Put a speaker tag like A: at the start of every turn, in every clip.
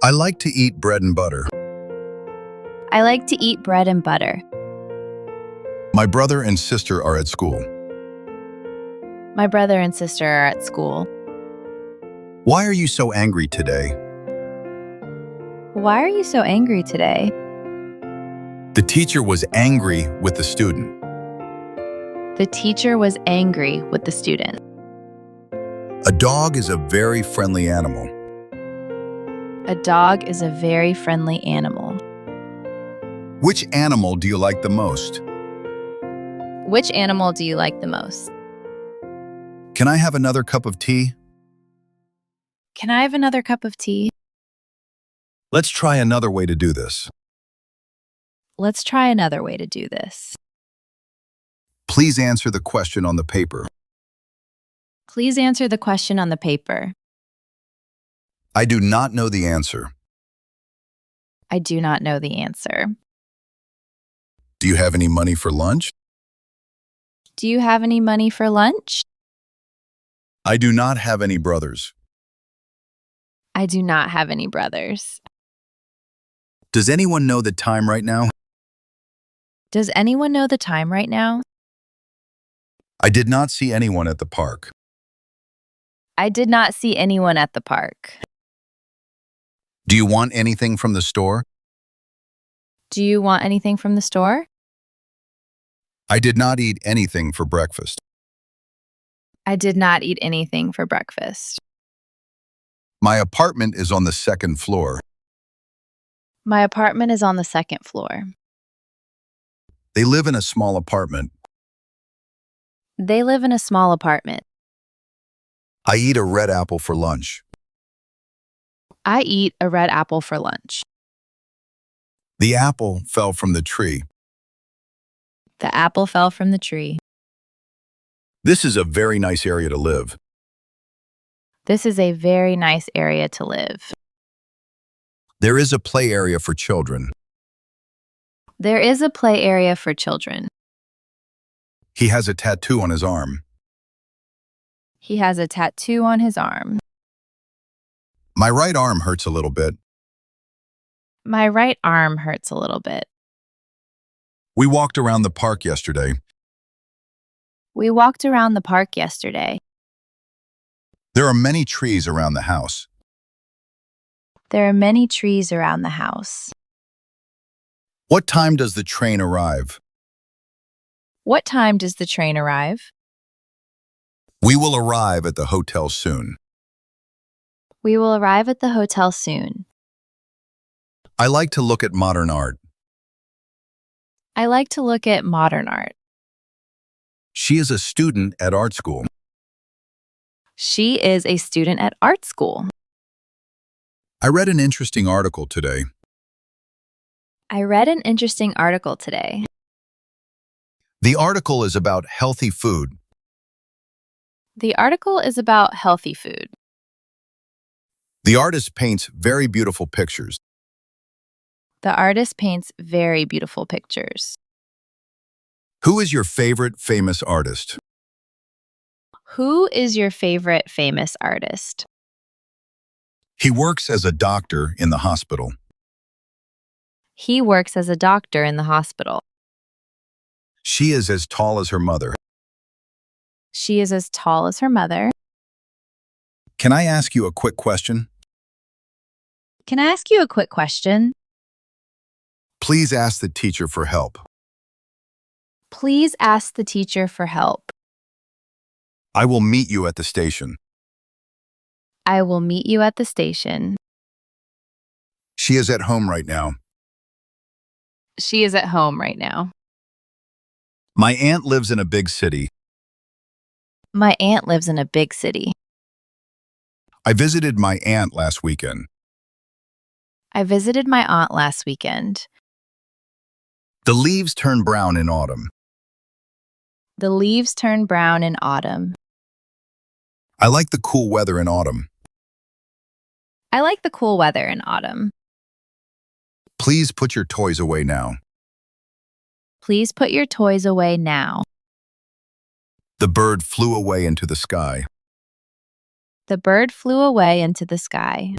A: I like to eat bread and butter.
B: I like to eat bread and butter.
A: My brother and sister are at school.
B: My brother and sister are at school.
A: Why are you so angry today?
B: Why are you so angry today?
A: The teacher was angry with the student.
B: The teacher was angry with the student.
A: A dog is a very friendly animal.
B: A dog is a very friendly animal.
A: Which animal do you like the most?
B: Which animal do you like the most?
A: Can I have another cup of tea?
B: Can I have another cup of tea?
A: Let's try another way to do this.
B: Let's try another way to do this.
A: Please answer the question on the paper.
B: Please answer the question on the paper.
A: I do not know the answer.
B: I do not know the answer.
A: Do you have any money for lunch?
B: Do you have any money for lunch?
A: I do not have any brothers.
B: I do not have any brothers.
A: Does anyone know the time right now?
B: Does anyone know the time right now?
A: I did not see anyone at the park.
B: I did not see anyone at the park.
A: Do you want anything from the store?
B: Do you want anything from the store?
A: I did not eat anything for breakfast.
B: I did not eat anything for breakfast.
A: My apartment is on the second floor.
B: My apartment is on the second floor.
A: They live in a small apartment.
B: They live in a small apartment.
A: I eat a red apple for lunch.
B: I eat a red apple for lunch.
A: The apple fell from the tree.
B: The apple fell from the tree.
A: This is a very nice area to live.
B: This is a very nice area to live.
A: There is a play area for children.
B: There is a play area for children.
A: He has a tattoo on his arm.
B: He has a tattoo on his arm.
A: My right arm hurts a little bit.
B: My right arm hurts a little bit.
A: We walked around the park yesterday.
B: We walked around the park yesterday.
A: There are many trees around the house.
B: There are many trees around the house.
A: What time does the train arrive?
B: What time does the train arrive?
A: We will arrive at the hotel soon.
B: We will arrive at the hotel soon.
A: I like to look at modern art.
B: I like to look at modern art.
A: She is a student at art school.
B: She is a student at art school.
A: I read an interesting article today.
B: I read an interesting article today.
A: The article is about healthy food.
B: The article is about healthy food.
A: The artist paints very beautiful pictures.
B: The artist paints very beautiful pictures.
A: Who is your favorite famous artist?
B: Who is your favorite famous artist?
A: He works as a doctor in the hospital.
B: He works as a doctor in the hospital.
A: She is as tall as her mother.
B: She is as tall as her mother.
A: Can I ask you a quick question?
B: Can I ask you a quick question?
A: Please ask the teacher for help.
B: Please ask the teacher for help.
A: I will meet you at the station.
B: I will meet you at the station.
A: She is at home right now.
B: She is at home right now.
A: My aunt lives in a big city.
B: My aunt lives in a big city.
A: I visited my aunt last weekend.
B: I visited my aunt last weekend.
A: The leaves turn brown in autumn.
B: The leaves turn brown in autumn.
A: I like the cool weather in autumn.
B: I like the cool weather in autumn.
A: Please put your toys away now.
B: Please put your toys away now.
A: The bird flew away into the sky.
B: The bird flew away into the sky.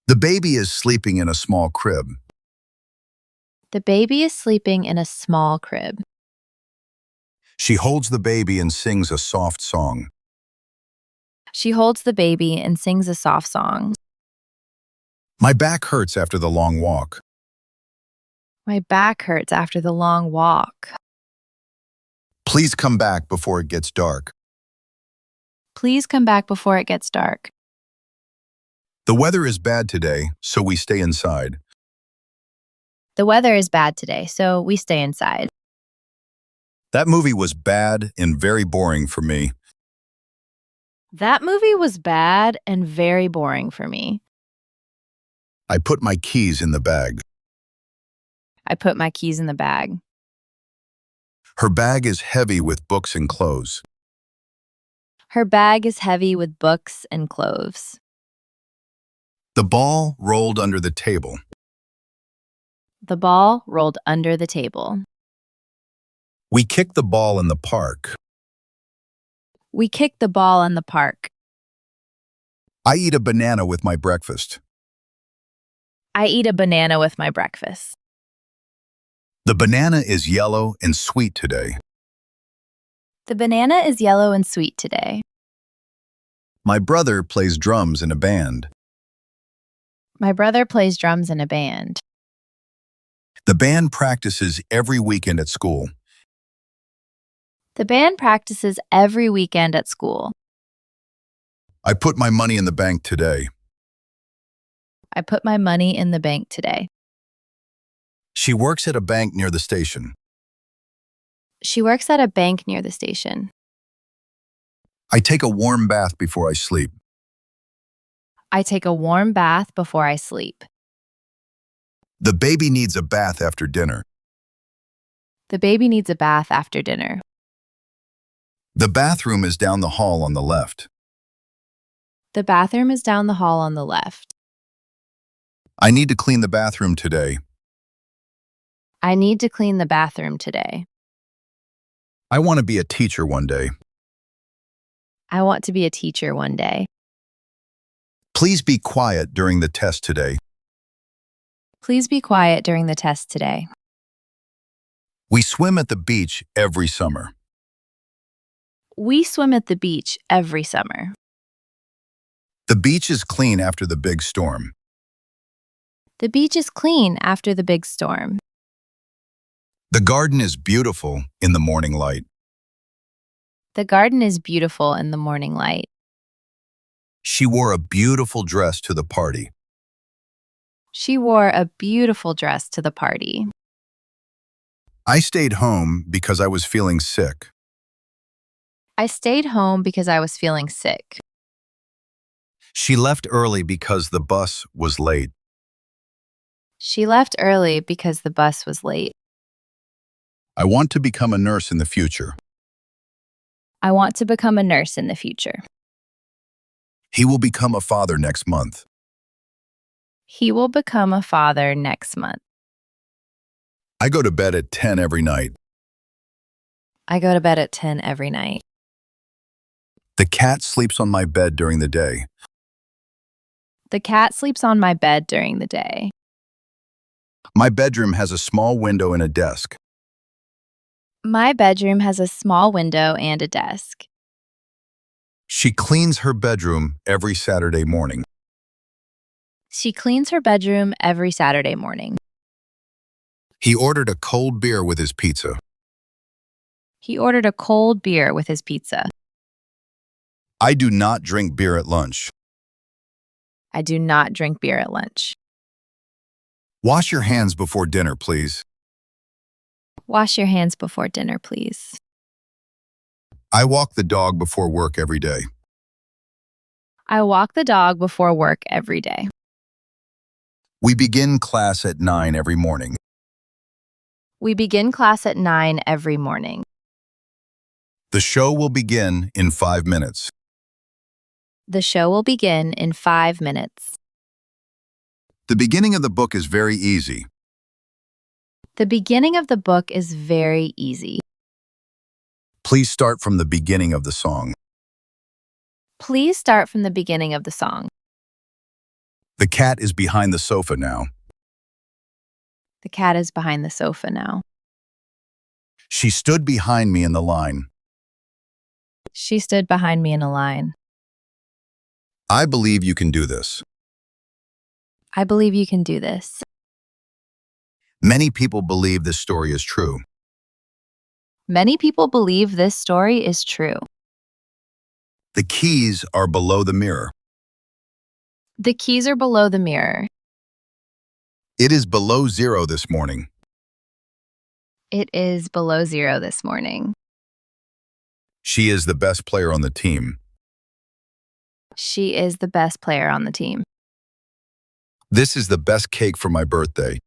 A: The baby is sleeping in a small crib.
B: The baby is sleeping in a small crib.
A: She holds the baby and sings a soft song.
B: She holds the baby and sings a soft song.
A: My back hurts after the long walk.
B: My back hurts after the long walk.
A: Please come back before it gets dark.
B: Please come back before it gets dark.
A: The weather is bad today, so we stay inside.
B: The weather is bad today, so we stay inside.
A: That movie was bad and very boring for me.
B: That movie was bad and very boring for me.
A: I put my keys in the bag.
B: I put my keys in the bag.
A: Her bag is heavy with books and clothes.
B: Her bag is heavy with books and clothes.
A: The ball rolled under the table.
B: The ball rolled under the table.
A: We kicked the ball in the park.
B: We kicked the ball in the park.
A: I eat a banana with my breakfast.
B: I eat a banana with my breakfast.
A: The banana is yellow and sweet today.
B: The banana is yellow and sweet today.
A: My brother plays drums in a band.
B: My brother plays drums in a band.
A: The band practices every weekend at school.
B: The band practices every weekend at school.
A: I put my money in the bank today.
B: I put my money in the bank today.
A: She works at a bank near the station.
B: She works at a bank near the station.
A: I take a warm bath before I sleep.
B: I take a warm bath before I sleep.
A: The baby needs a bath after dinner.
B: The baby needs a bath after dinner.
A: The bathroom is down the hall on the left.
B: The bathroom is down the hall on the left.
A: I need to clean the bathroom today.
B: I need to clean the bathroom today.
A: I want to be a teacher one day.
B: I want to be a teacher one day.
A: Please be quiet during the test today.
B: Please be quiet during the test today.
A: We swim at the beach every summer.
B: We swim at the beach every summer.
A: The beach is clean after the big storm.
B: The beach is clean after the big storm.
A: The garden is beautiful in the morning light.
B: The garden is beautiful in the morning light.
A: She wore a beautiful dress to the party.
B: She wore a beautiful dress to the party.
A: I stayed home because I was feeling sick.
B: I stayed home because I was feeling sick.
A: She left early because the bus was late.
B: She left early because the bus was late.
A: I want to become a nurse in the future.
B: I want to become a nurse in the future.
A: He will become a father next month.
B: He will become a father next month.
A: I go to bed at 10 every night.
B: I go to bed at 10 every night.
A: The cat sleeps on my bed during the day.
B: The cat sleeps on my bed during the day.
A: My bedroom has a small window and a desk.
B: My bedroom has a small window and a desk.
A: She cleans her bedroom every Saturday morning.
B: She cleans her bedroom every Saturday morning.
A: He ordered a cold beer with his pizza.
B: He ordered a cold beer with his pizza.
A: I do not drink beer at lunch.
B: I do not drink beer at lunch.
A: Wash your hands before dinner, please.
B: Wash your hands before dinner, please.
A: I walk the dog before work every day.
B: I walk the dog before work every day.
A: We begin class at 9 every morning.
B: We begin class at 9 every morning.
A: The show will begin in 5 minutes.
B: The show will begin in 5 minutes.
A: The beginning of the book is very easy.
B: The beginning of the book is very easy.
A: Please start from the beginning of the song.
B: Please start from the beginning of the song.
A: The cat is behind the sofa now.
B: The cat is behind the sofa now.
A: She stood behind me in the line.
B: She stood behind me in a line.
A: I believe you can do this.
B: I believe you can do this.
A: Many people believe this story is true.
B: Many people believe this story is true.
A: The keys are below the mirror.
B: The keys are below the mirror.
A: It is below 0 this morning.
B: It is below 0 this morning.
A: She is the best player on the team.
B: She is the best player on the team.
A: This is the best cake for my birthday.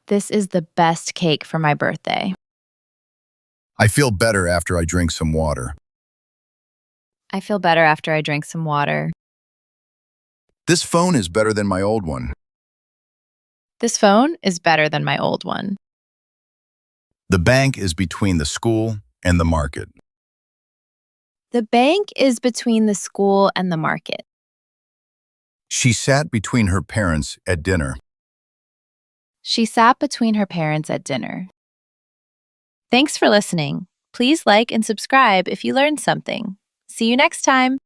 B: This is the best cake for my birthday.
A: I feel better after I drink some water.
B: I feel better after I drink some water.
A: This phone is better than my old one.
B: This phone is better than my old one.
A: The bank is between the school and the market.
B: The bank is between the school and the market.
A: She sat between her parents at dinner.
B: She sat between her parents at dinner. Thanks for listening. Please like and subscribe if you learned something. See you next time.